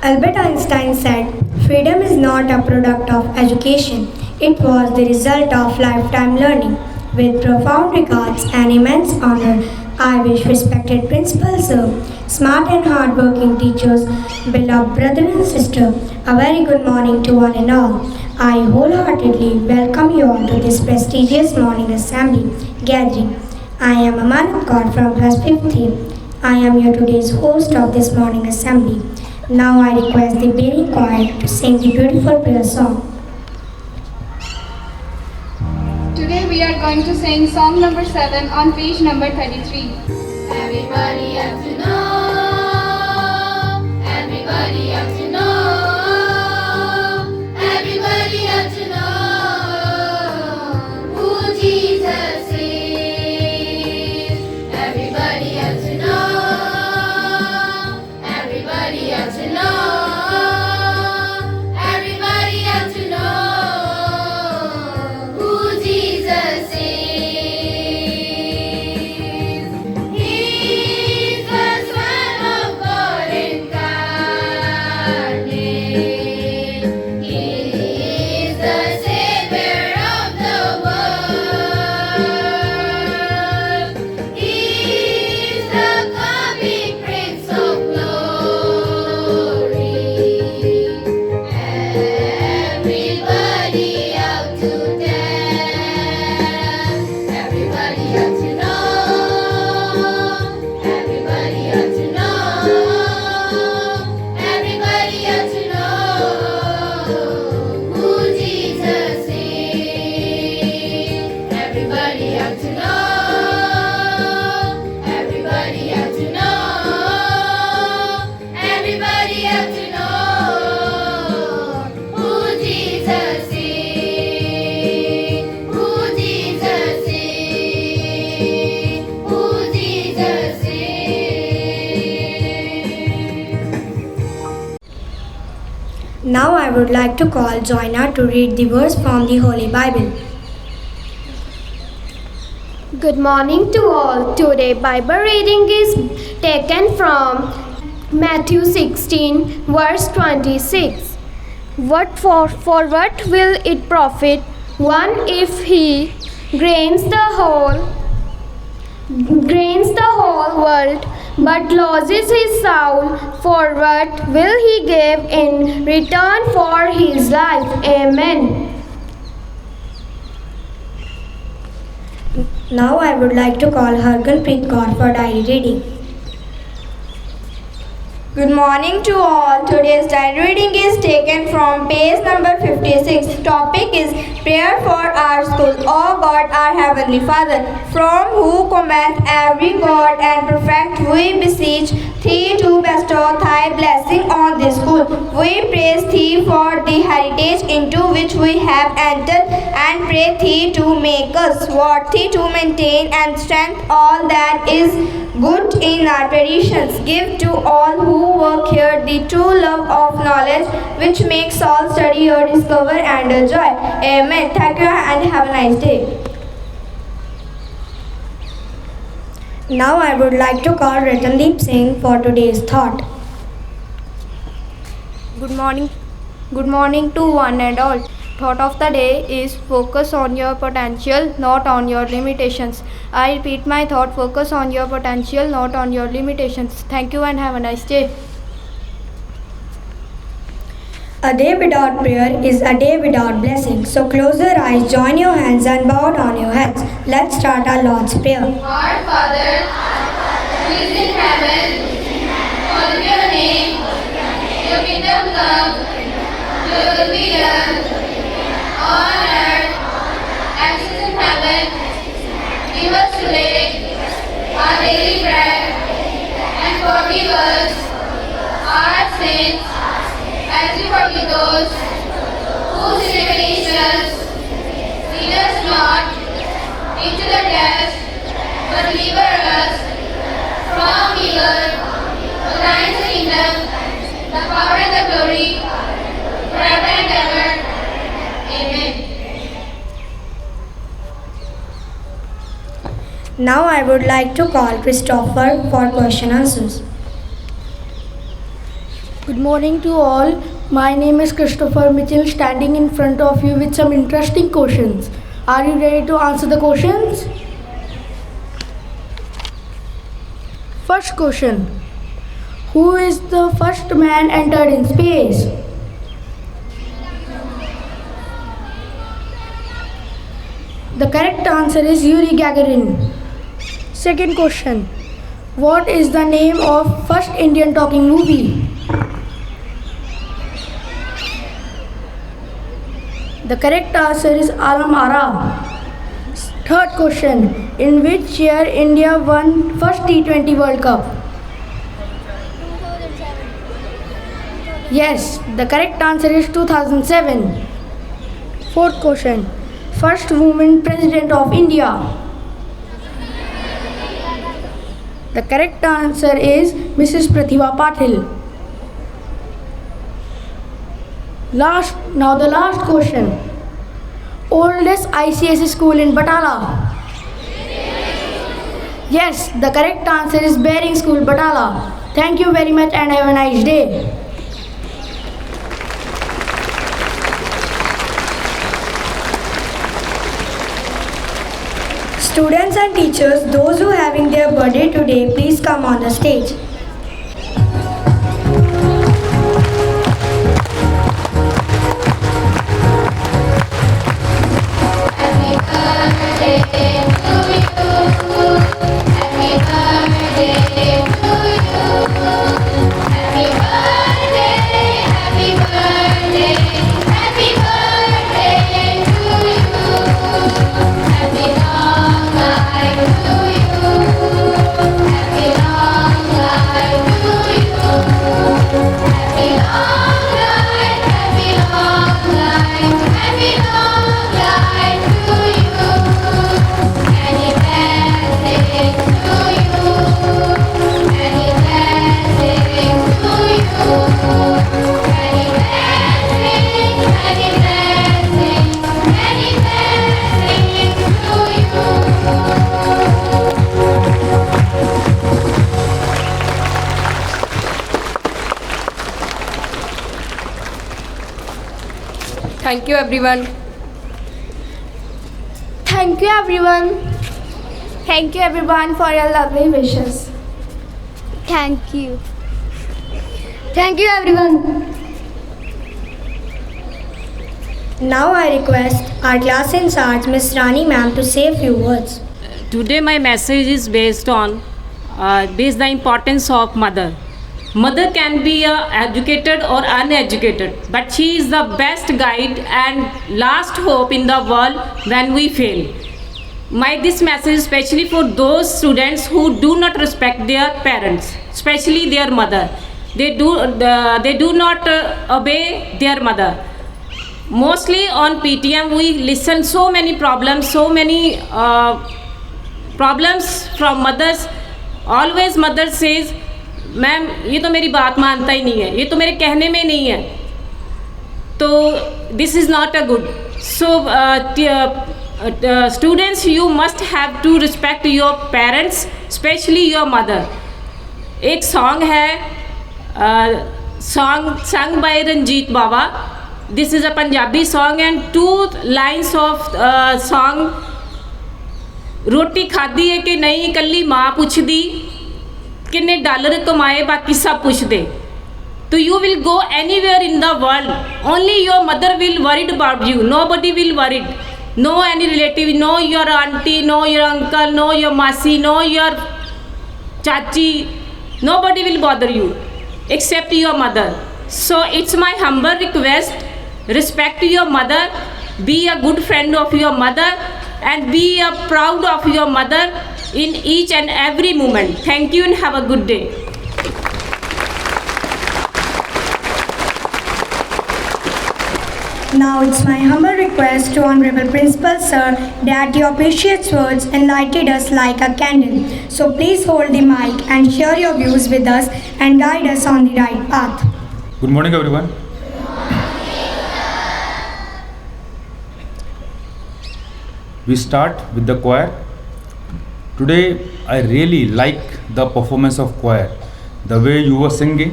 Albert Einstein said, freedom is not a product of education, it was the result of lifetime learning. With profound regards and immense honor, I wish respected principals, smart and hardworking teachers, beloved brother and sister, a very good morning to one and all. I wholeheartedly welcome you all to this prestigious morning assembly gathering. I am Amanat Kaur from class 15. I am your today's host of this morning assembly. Now I request the bearing choir to sing the beautiful prayer song. Today we are going to sing song number 7 on page number 33. Everybody has to know. Everybody has to know. Everybody has to know who Jesus is. Everybody has to know. Everybody has to know. Everybody has to know who Jesus is. He's the Son of God incarnate. He is the Savior of the world. He is the coming Prince of Glory. Everybody out to dance. Everybody out to know. Everybody out to know. Everybody out to know who Jesus is. Everybody out to know. Everybody out to know. Everybody out to know who Jesus is. Who Jesus is. Who Jesus is. Now I would like to call Joyna to read the verse from the Holy Bible. Good morning to all. Today Bible reading is taken from Matthew 16 verse 26. For what will it profit one if he gains the whole world but loses his soul? For what will he give in return for his life? Amen. Now I would like to call Hargunpreet Kaur for diary reading. Good morning to all. Today's diary reading is taken from page number 56. Topic is prayer for our school. O God, our heavenly Father, from who command every God and perfect, we beseech Thee to bestow Thy blessing on this school. We praise Thee for the heritage into which we have entered and pray Thee to make us worthy to maintain and strengthen all that is good in our traditions. Give to all who work here the true love of knowledge which makes all study here discover and a joy. Amen. Thank you and have a nice day. Now I would like to call Ratandeep Singh for today's thought. Good morning to one and all. Thought of the day is focus on your potential, not on your limitations. I repeat my thought, focus on your potential, not on your limitations. Thank you and have a nice day. A day without prayer is a day without blessing. So close your eyes, join your hands and bow down your heads. Let's start our Lord's Prayer. Our Father, who is in heaven, hallowed be your name. Your kingdom come, your will be done on earth as it is in heaven. Give us today our daily bread and forgive us our sins as we forgive those who sin against us. Lead us not into the test, but deliver us from evil. For thine is the kingdom, the power and the glory, forever and ever. Amen. Now I would like to call Christopher for question answers. Good morning to all. My name is Christopher Mitchell, standing in front of you with some interesting questions. Are you ready to answer the questions? First question. Who is the first man entered in space? The correct answer is Yuri Gagarin. Second question. What is the name of first Indian talking movie? The correct answer is Alam Ara. Third question. In which year India won first T20 World Cup? Yes, the correct answer is 2007. Fourth question. First woman president of India. The correct answer is Mrs. Pratibha Patil. Now the last question. Oldest ICSE school in Batala. Yes, the correct answer is Bering School, Batala. Thank you very much and have a nice day. Students and teachers, those who are having their birthday today, please come on the stage. Thank you everyone. Thank you everyone. Thank you everyone for your lovely wishes. Thank you. Thank you everyone. Now I request our class in charge, Miss Rani ma'am, to say a few words. Today my message is based the importance of mother. Mother can be educated or uneducated, but she is the best guide and last hope in the world when we fail. This message especially for those students who do not respect their parents, especially their mother. They do not obey their mother. Mostly on PTM we listen so many problems from mothers. Always mother says, ma'am ये तो मेरी बात मानता ही नहीं है, ये तो मेरे कहने में नहीं है, तो this is not a good. So students, you must have to respect your parents, specially your mother. एक सॉन्ग है, song sung by Ranjit Baba. This is a Punjabi song and 2 lines of song. रोटी खाधी है कि नहीं कल्ली माँ पुछदी, किन्ने डॉलर कमाए बाकी सब पुछ दे. तो you will go anywhere in the world, only your mother will worried about you, no buddy will worried, no any relative, no your aunty, no your uncle, no your masi, no your chachi, no buddy will bother you except your mother. So it's my humble request, respect your mother, be a good friend of your mother and be proud of your mother in each and every moment. Thank you and have a good day. Now it's my humble request to Honorable Principal Sir that your precious words enlightened us like a candle. So please hold the mic and share your views with us and guide us on the right path. Good morning everyone. We start with the choir. Today I really like the performance of choir. The way you were singing,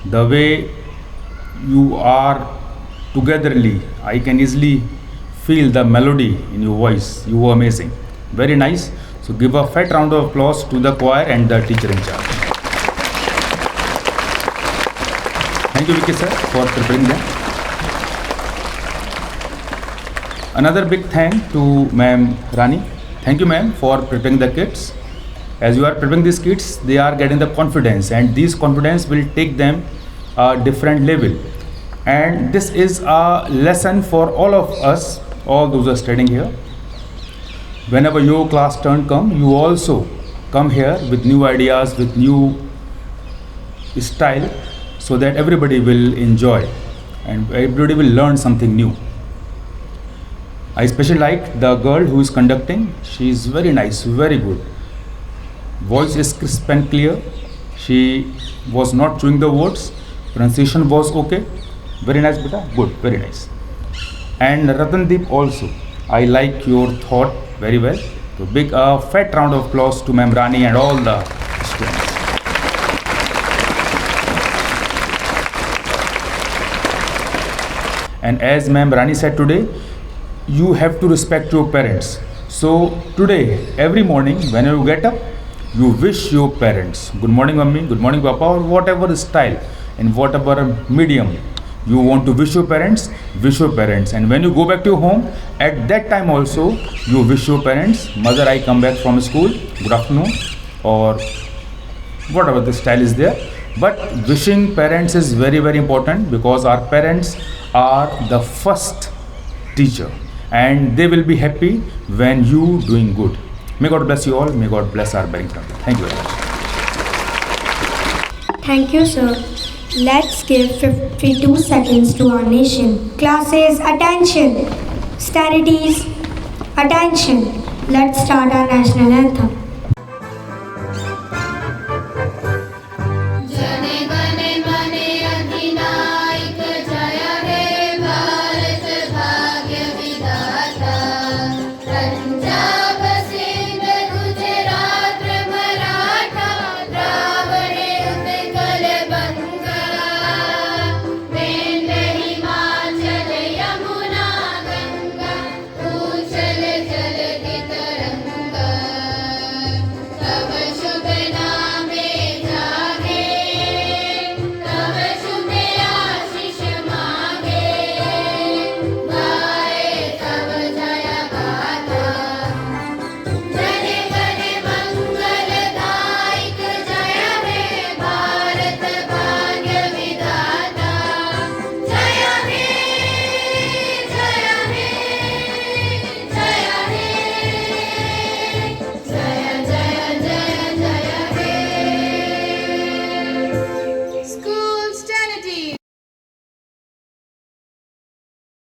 The way you are togetherly, I can easily feel the melody in your voice. You were amazing. Very nice. So give a fat round of applause to the choir and the teacher in charge. Thank you, Vicky sir, for preparing them. Another big thank to Ma'am Rani. Thank you, ma'am, for preparing the kids. As you are preparing these kids, they are getting the confidence, and this confidence will take them a different level. And this is a lesson for all of us, all those who are studying here. Whenever your class turn come, you also come here with new ideas, with new style, so that everybody will enjoy and everybody will learn something new. I especially like the girl who is conducting. She is very nice, very good. Voice is crisp and clear. She was not chewing the words. Pronunciation was okay. Very nice, beta. Good, very nice. And Ratandeep also. I like your thought very well. So big fat round of applause to Ma'am Rani and all the students. And as Ma'am Rani said today, you have to respect your parents. So today, every morning when you get up, you wish your parents, good morning mummy, good morning papa, or whatever style, in whatever medium you want to wish your parents, wish your parents. And when you go back to your home, at that time also, you wish your parents, mother, I come back from school, good afternoon, or whatever the style is there. But wishing parents is very, very important, because our parents are the first teacher, and they will be happy when you doing good. May God bless you all. May God bless our bearing family. Thank you very much. Thank you, sir. Let's give 52 seconds to our nation. Classes, attention. Standardies, attention. Let's start our national anthem.